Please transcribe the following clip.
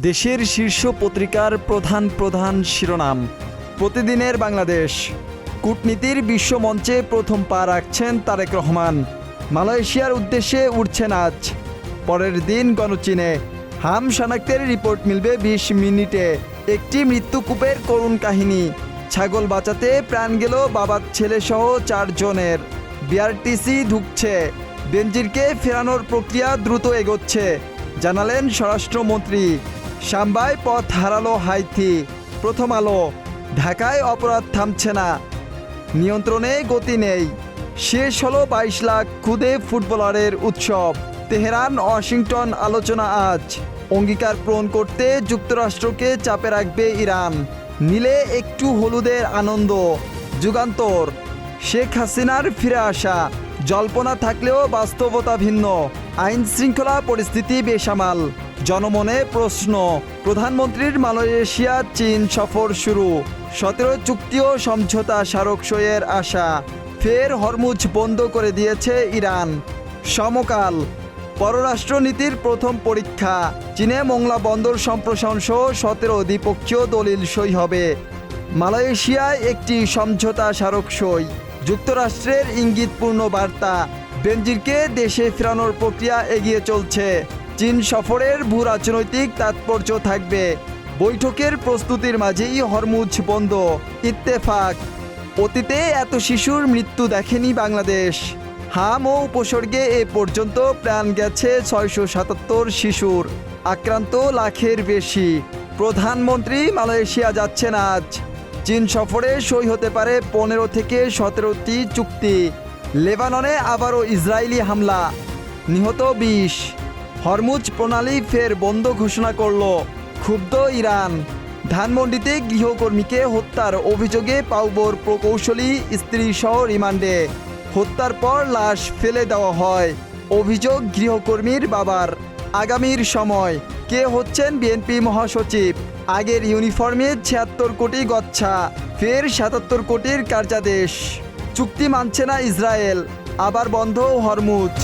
দেশের শীর্ষ পত্রিকার প্রধান প্রধান শিরোনাম। প্রতিদিনের বাংলাদেশ। কূটনীতির বিশ্বমঞ্চে প্রথম পা রাখছেন তারেক রহমান। মালয়েশিয়ার উদ্দেশ্যে উড়ছেন আজ। পরের দিন গণচীনে হাম শনাক্তের রিপোর্ট মিলবে 20 মিনিটে। একটি মৃত্যুকূপের করুণ কাহিনী। ছাগল বাঁচাতে প্রাণ গেল বাবার ছেলেসহ 4 জনের। বিআরটিসি ঢুকছে। বেনজিরকে ফেরানোর প্রক্রিয়া দ্রুত এগোচ্ছে, জানালেন স্বরাষ্ট্রমন্ত্রী। সাম্বায় পথ হারালো হাইতি। প্রথম আলো। ঢাকায় অপরাধ থামছে না, নিয়ন্ত্রণে গতি নেই। শেষ হলো 22 লাখ খুদে ফুটবলারের উৎসব। তেহরান ওয়াশিংটন আলোচনা আজ। অঙ্গীকার পূরণ করতে যুক্তরাষ্ট্রকে চাপে রাখবে ইরান। নীলে একটু হলুদের আনন্দ। যুগান্তর। শেখ হাসিনার ফিরে আসা জল্পনা থাকলেও বাস্তবতা ভিন্ন। আইন শৃঙ্খলা পরিস্থিতি বেসামাল। জনমনে প্রশ্ন। প্রধানমন্ত্রীর মালয়েশিয়া চীন সফর শুরু। 17 চুক্তি ও সমঝোতা স্মারক সইয়ের আশা। ফের হরমুজ বন্ধ করে দিয়েছে ইরান। সমকাল। পররাষ্ট্রনীতির প্রথম পরীক্ষা। চীনে মোংলা বন্দর সম্প্রসারণ সহ 17 দ্বিপক্ষীয় দলিল সই হবে। মালয়েশিয়ায় একটি সমঝোতা স্মারক সই। যুক্তরাষ্ট্রের ইঙ্গিতপূর্ণ বার্তা। বেনজিরকে দেশে ফেরানোর প্রক্রিয়া এগিয়ে চলছে। চীন সফরের ভূরাজনৈতিক তাৎপর্য থাকবে। বৈঠকের প্রস্তুতির মাঝেই হরমুজ বন্ধ। ইত্তেফাক। অতীতে এত শিশুর মৃত্যু দেখেনি বাংলাদেশ। হাম ও উপসর্গে এ পর্যন্ত প্রাণ গেছে 677 শিশুর। আক্রান্ত লাখের বেশি। প্রধানমন্ত্রী মালয়েশিয়া যাচ্ছেন আজ। চীন সফরে সই হতে পারে 15 থেকে 17টি চুক্তি। লেবাননে আবারও ইসরায়েলি হামলা। নিহত 20। হরমুজ প্রণালী ফের বন্ধ ঘোষণা করল। ক্ষুব্ধ ইরান। ধানমন্ডিতে গৃহকর্মীকে হত্যার অভিযোগে পাউবোর প্রকৌশলী স্ত্রীসহ রিমান্ডে। হত্যার পর লাশ ফেলে দেওয়া হয়। অভিযোগ গৃহকর্মীর বাবার। আগামীর সময়। কে হচ্ছেন বিএনপি মহাসচিব? আগের ইউনিফর্মে 76 কোটি গচ্ছা, ফের 77 কোটির কার্যাদেশ। চুক্তি মানছে না ইসরায়েল। আবার বন্ধ হরমুজ।